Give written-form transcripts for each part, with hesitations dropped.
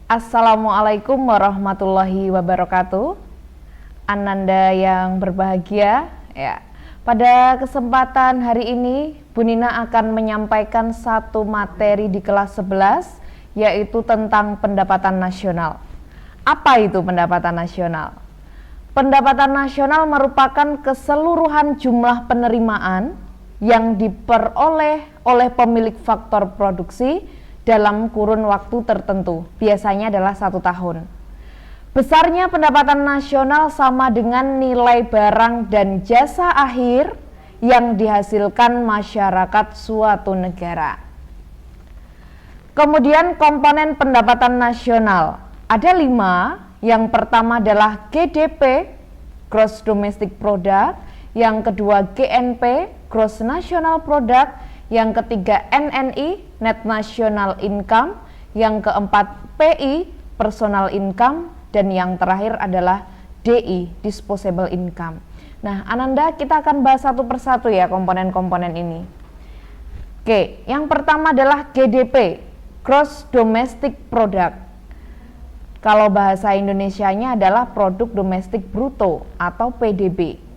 Assalamualaikum warahmatullahi wabarakatuh. Ananda yang berbahagia, ya. Pada kesempatan hari ini, Bu Nina akan menyampaikan satu materi di kelas 11, yaitu tentang pendapatan nasional. Apa itu pendapatan nasional? Pendapatan nasional merupakan keseluruhan jumlah penerimaan yang diperoleh oleh pemilik faktor produksi dalam kurun waktu tertentu, biasanya adalah 1 tahun. Besarnya pendapatan nasional sama dengan nilai barang dan jasa akhir yang dihasilkan masyarakat suatu negara. Kemudian komponen pendapatan nasional ada 5. Yang pertama adalah GDP, Gross Domestic Product. Yang kedua GNP, Gross National Product. Yang ketiga NNI, Net National Income. Yang keempat PI, Personal Income. Dan yang terakhir adalah DI, Disposable Income. Nah, Ananda, kita akan bahas satu persatu ya komponen-komponen ini. Oke, yang pertama adalah GDP, Gross Domestic Product. Kalau bahasa Indonesianya adalah Produk Domestik Bruto atau PDB.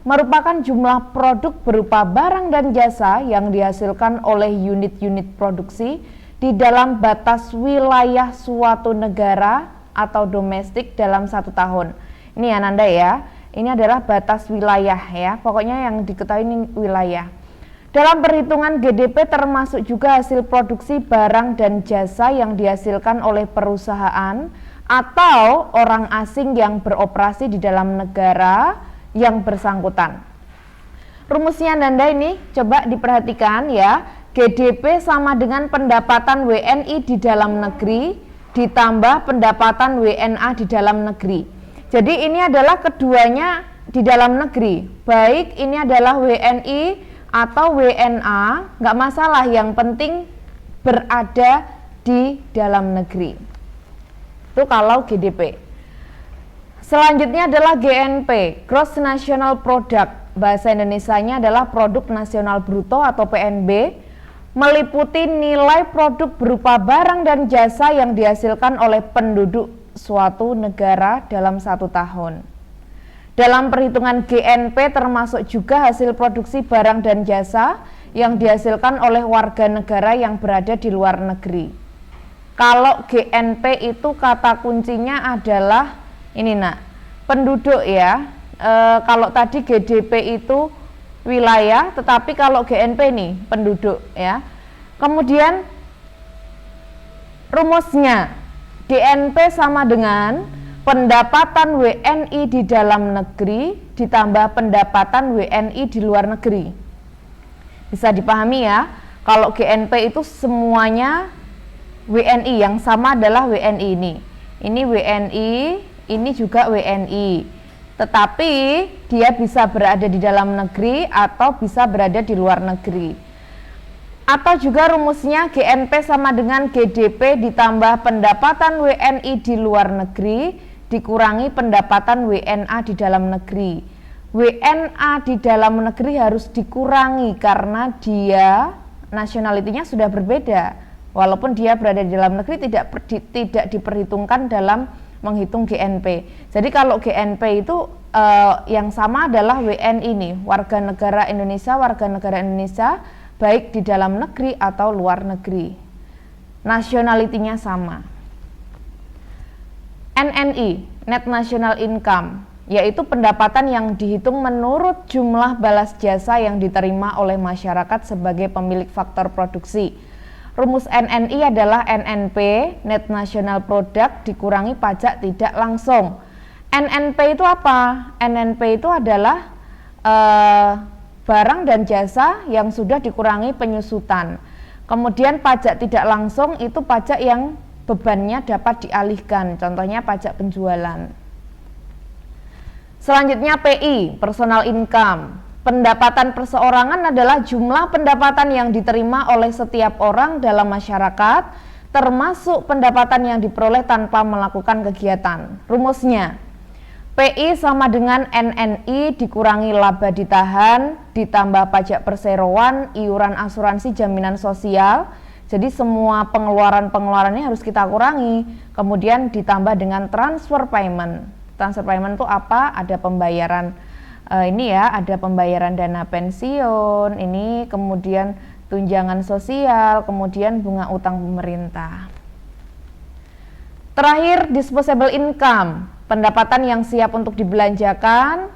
Merupakan jumlah produk berupa barang dan jasa yang dihasilkan oleh unit-unit produksi di dalam batas wilayah suatu negara atau domestik dalam 1 tahun. Ini Ananda ya, ini adalah batas wilayah ya, pokoknya yang diketahui ini wilayah. Dalam perhitungan GDP termasuk juga hasil produksi barang dan jasa yang dihasilkan oleh perusahaan atau orang asing yang beroperasi di dalam negara yang bersangkutan. Rumusnya Ananda ini coba diperhatikan ya. GDP sama dengan pendapatan WNI di dalam negeri ditambah pendapatan WNA di dalam negeri. Jadi ini adalah keduanya di dalam negeri. Baik ini adalah WNI atau WNA, nggak masalah, yang penting berada di dalam negeri. Itu kalau GDP. Selanjutnya adalah GNP, Gross National Product. Bahasa Indonesianya adalah Produk Nasional Bruto atau PNB, meliputi nilai produk berupa barang dan jasa yang dihasilkan oleh penduduk suatu negara dalam 1 tahun. Dalam perhitungan GNP termasuk juga hasil produksi barang dan jasa yang dihasilkan oleh warga negara yang berada di luar negeri. Kalau GNP itu kata kuncinya adalah ini penduduk ya. Kalau tadi GDP itu wilayah, tetapi kalau GNP nih penduduk ya. Kemudian rumusnya GNP sama dengan pendapatan WNI di dalam negeri ditambah pendapatan WNI di luar negeri. Bisa dipahami ya, kalau GNP itu semuanya WNI, yang sama adalah WNI ini. Ini WNI, ini juga WNI. Tetapi dia bisa berada di dalam negeri atau bisa berada di luar negeri. Atau juga rumusnya GNP sama dengan GDP ditambah pendapatan WNI di luar negeri dikurangi pendapatan WNA di dalam negeri. WNA di dalam negeri harus dikurangi karena dia nasionalitinya sudah berbeda. Walaupun dia berada di dalam negeri tidak diperhitungkan dalam menghitung GNP. Jadi kalau GNP itu yang sama adalah WNI nih, warga negara Indonesia baik di dalam negeri atau luar negeri. Nasionalitinya sama. NNI, Net National Income, yaitu pendapatan yang dihitung menurut jumlah balas jasa yang diterima oleh masyarakat sebagai pemilik faktor produksi. Rumus NNI adalah NNP, Net National Product, dikurangi pajak tidak langsung. NNP itu apa? NNP itu adalah barang dan jasa yang sudah dikurangi penyusutan. Kemudian pajak tidak langsung itu pajak yang bebannya dapat dialihkan, contohnya pajak penjualan. Selanjutnya PI, Personal Income. Pendapatan perseorangan adalah jumlah pendapatan yang diterima oleh setiap orang dalam masyarakat, termasuk pendapatan yang diperoleh tanpa melakukan kegiatan. Rumusnya, PI sama dengan NNI dikurangi laba ditahan, ditambah pajak perseroan, iuran asuransi jaminan sosial, Jadi semua pengeluaran-pengeluarannya harus kita kurangi. Kemudian ditambah dengan transfer payment. Transfer payment itu apa? Ada pembayaran ini ya, ada pembayaran dana pensiun, ini kemudian tunjangan sosial, kemudian bunga utang pemerintah. Terakhir, disposable income, pendapatan yang siap untuk dibelanjakan,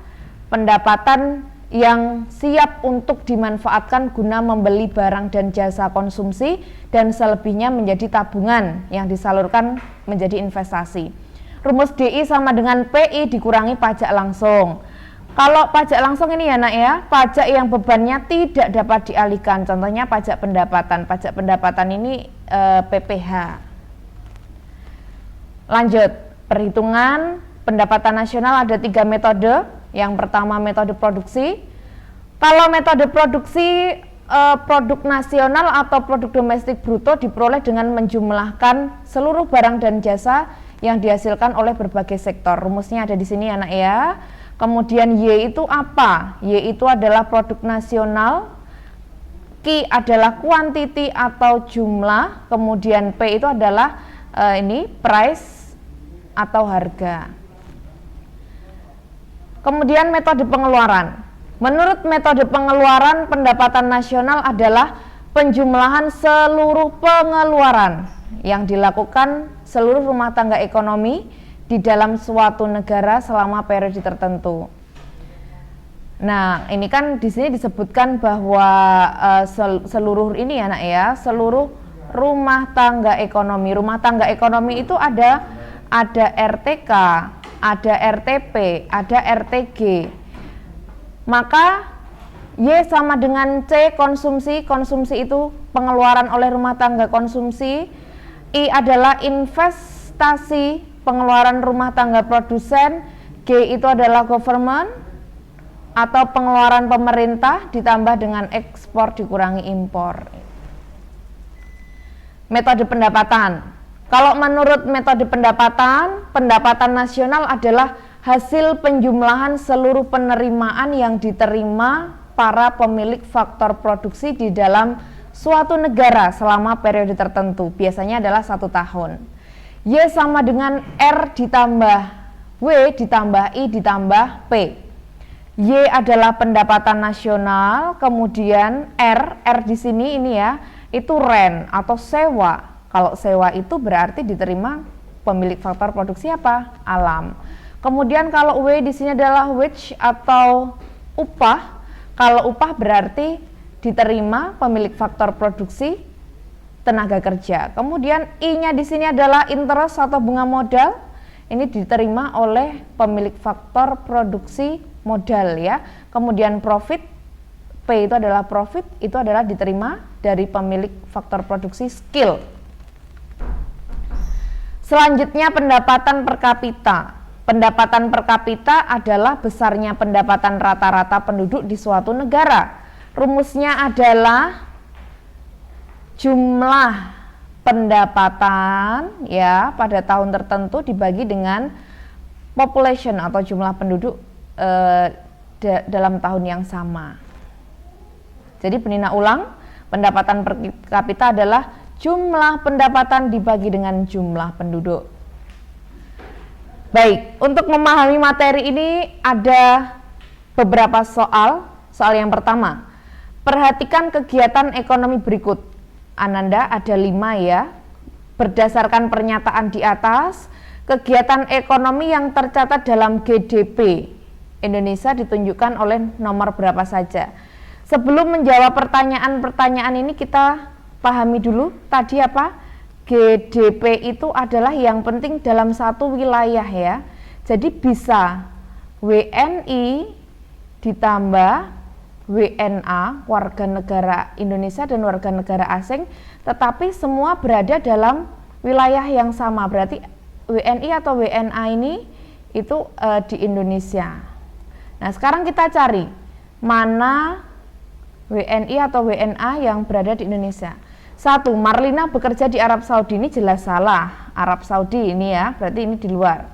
pendapatan yang siap untuk dimanfaatkan guna membeli barang dan jasa konsumsi, dan selebihnya menjadi tabungan yang disalurkan menjadi investasi. Rumus DI sama dengan PI dikurangi pajak langsung. Kalau pajak langsung ini ya nak ya, pajak yang bebannya tidak dapat dialihkan, contohnya pajak pendapatan. Pajak pendapatan ini PPh. Lanjut, perhitungan pendapatan nasional ada 3 metode. Yang pertama metode produksi. Kalau metode produksi, produk nasional atau produk domestik bruto diperoleh dengan menjumlahkan seluruh barang dan jasa yang dihasilkan oleh berbagai sektor. Rumusnya ada di sini ya nak ya. Kemudian Y itu apa? Y itu adalah produk nasional, Q adalah quantity atau jumlah, kemudian P itu adalah ini price atau harga. Kemudian metode pengeluaran. Menurut metode pengeluaran, pendapatan nasional adalah penjumlahan seluruh pengeluaran yang dilakukan seluruh rumah tangga ekonomi di dalam suatu negara selama periode tertentu. Nah, ini kan di sini disebutkan bahwa seluruh ini ya nak ya, seluruh rumah tangga ekonomi. Rumah tangga ekonomi itu ada RTK, ada RTP, ada RTG. Maka Y sama dengan C konsumsi. Konsumsi itu pengeluaran oleh rumah tangga konsumsi. I adalah investasi, pengeluaran rumah tangga produsen. G itu adalah government atau pengeluaran pemerintah ditambah dengan ekspor dikurangi impor. Metode pendapatan. Kalau menurut metode pendapatan, pendapatan nasional adalah hasil penjumlahan seluruh penerimaan yang diterima para pemilik faktor produksi di dalam suatu negara selama periode tertentu, biasanya adalah 1 tahun. Y sama dengan R ditambah W ditambah I ditambah P. Y adalah pendapatan nasional, kemudian R di sini ini ya, itu rent atau sewa. Kalau sewa itu berarti diterima pemilik faktor produksi apa? Alam. Kemudian kalau W di sini adalah wage atau upah. Kalau upah berarti diterima pemilik faktor produksi tenaga kerja. Kemudian I-nya di sini adalah interest atau bunga modal. Ini diterima oleh pemilik faktor produksi modal ya. Kemudian profit, P itu adalah profit, itu adalah diterima dari pemilik faktor produksi skill. Selanjutnya pendapatan per kapita. Pendapatan per kapita adalah besarnya pendapatan rata-rata penduduk di suatu negara. Rumusnya adalah jumlah pendapatan ya pada tahun tertentu dibagi dengan population atau jumlah penduduk dalam tahun yang sama. Jadi penina ulang, pendapatan per kapita adalah jumlah pendapatan dibagi dengan jumlah penduduk. Baik, untuk memahami materi ini ada beberapa soal. Soal yang pertama, perhatikan kegiatan ekonomi berikut. Ananda ada 5 ya. Berdasarkan pernyataan di atas, kegiatan ekonomi yang tercatat dalam GDP Indonesia ditunjukkan oleh nomor berapa saja. Sebelum menjawab pertanyaan-pertanyaan ini kita pahami dulu tadi apa? GDP itu adalah yang penting dalam satu wilayah ya. Jadi bisa WNI ditambah WNA, warga negara Indonesia dan warga negara asing, tetapi semua berada dalam wilayah yang sama. Berarti WNI atau WNA ini itu di Indonesia. Nah, sekarang kita cari mana WNI atau WNA yang berada di Indonesia. 1. Marlina bekerja di Arab Saudi, ini jelas salah. Arab Saudi ini ya, berarti ini di luar.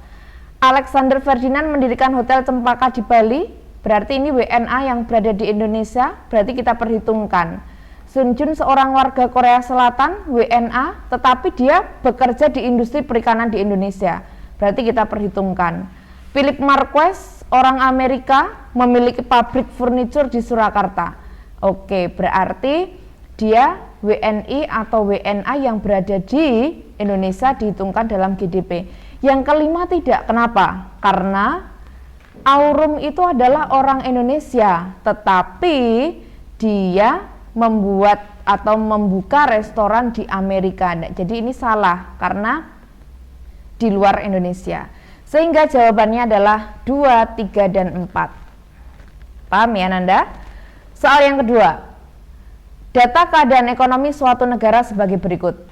Alexander Ferdinand mendirikan Hotel Cempaka di Bali, berarti ini WNA yang berada di Indonesia, berarti kita perhitungkan. Sun Jun seorang warga Korea Selatan, WNA, tetapi dia bekerja di industri perikanan di Indonesia. Berarti kita perhitungkan. Philip Marquez, orang Amerika, memiliki pabrik furniture di Surakarta. Oke, berarti dia WNI atau WNA yang berada di Indonesia dihitungkan dalam GDP. Yang kelima tidak. Kenapa? Karena Aurum itu adalah orang Indonesia, tetapi dia membuat atau membuka restoran di Amerika. Jadi ini salah karena di luar Indonesia. Sehingga jawabannya adalah 2, 3, dan 4. Paham ya Nanda? Soal yang kedua. Data keadaan ekonomi suatu negara sebagai berikut.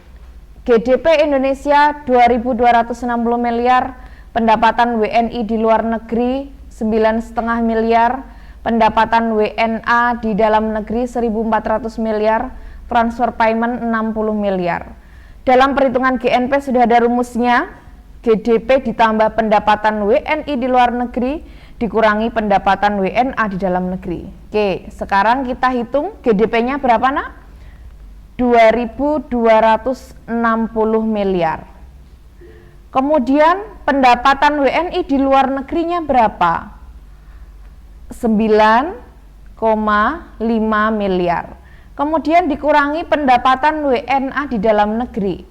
GDP Indonesia 2.260 miliar, pendapatan WNI di luar negeri 9,5 miliar, pendapatan WNA di dalam negeri 1.400 miliar, transfer payment 60 miliar. Dalam perhitungan GNP sudah ada rumusnya, GDP ditambah pendapatan WNI di luar negeri dikurangi pendapatan WNA di dalam negeri. Oke, sekarang kita hitung GDP-nya berapa nak? 2.260 miliar. Kemudian pendapatan WNI di luar negerinya berapa? 9,5 miliar. Kemudian dikurangi pendapatan WNA di dalam negeri,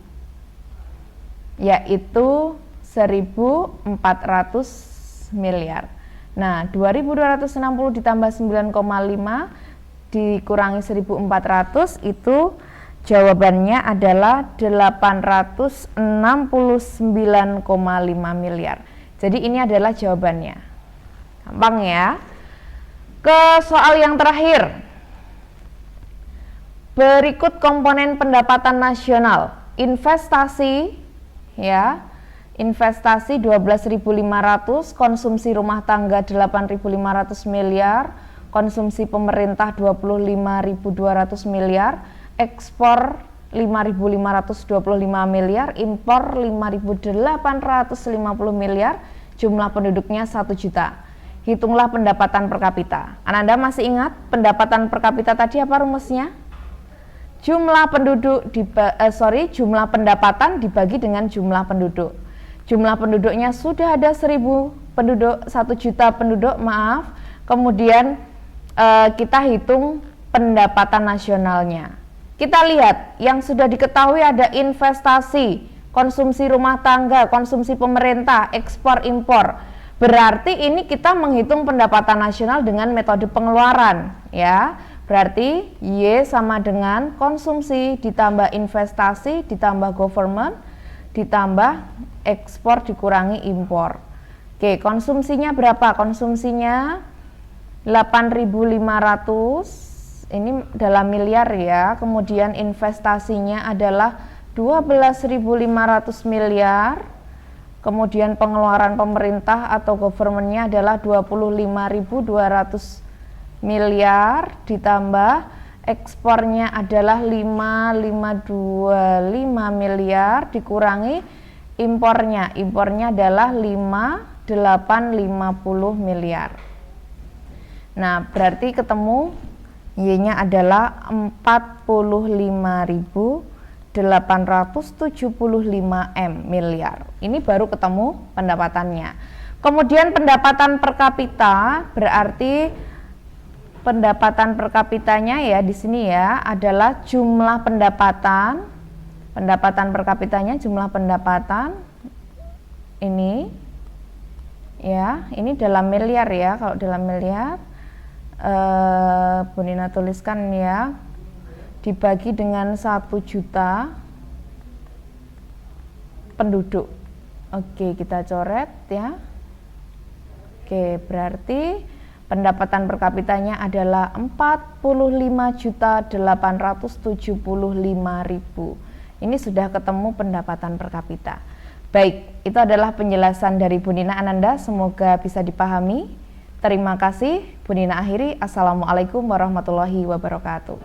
yaitu 1.400 miliar. Nah, 2.260 ditambah 9,5 dikurangi 1.400, itu jawabannya adalah 869,5 miliar. Jadi ini adalah jawabannya. Gampang ya. Ke soal yang terakhir. Berikut komponen pendapatan nasional. Investasi ya. Investasi 12.500, konsumsi rumah tangga 8.500 miliar, konsumsi pemerintah 25.200 miliar, ekspor 5.525 miliar, impor 5.850 miliar, jumlah penduduknya 1 juta. Hitunglah pendapatan per kapita. Ananda masih ingat pendapatan per kapita tadi apa rumusnya? Jumlah pendapatan dibagi dengan jumlah penduduk. Jumlah penduduknya sudah ada 1.000 penduduk, 1 juta penduduk, maaf. Kemudian kita hitung pendapatan nasionalnya. Kita lihat yang sudah diketahui ada investasi, konsumsi rumah tangga, konsumsi pemerintah, ekspor impor. Berarti ini kita menghitung pendapatan nasional dengan metode pengeluaran ya. Berarti Y sama dengan konsumsi ditambah investasi ditambah government ditambah ekspor dikurangi impor. Oke, konsumsinya berapa? Konsumsinya 8.500, ini dalam miliar ya. Kemudian investasinya adalah 12.500 miliar. Kemudian pengeluaran pemerintah atau governmentnya adalah 25.200 miliar ditambah ekspornya adalah 5.525 miliar dikurangi impornya adalah 5.850 miliar. Nah, berarti ketemu Y-nya adalah 45.875 miliar. Ini baru ketemu pendapatannya. Kemudian pendapatan per kapita, berarti pendapatan per kapitanya ya di sini ya adalah jumlah pendapatan. Pendapatan per kapitanya jumlah pendapatan ini ya, ini dalam miliar ya. Kalau dalam miliar Bu Nina tuliskan ya, dibagi dengan 1 juta penduduk. Oke, kita coret ya. Oke, berarti pendapatan per kapitanya adalah 45.875.000. Ini sudah ketemu pendapatan per kapita. Baik, itu adalah penjelasan dari Bu Nina Ananda, semoga bisa dipahami. Terima kasih, Bu Nina akhiri. Assalamualaikum warahmatullahi wabarakatuh.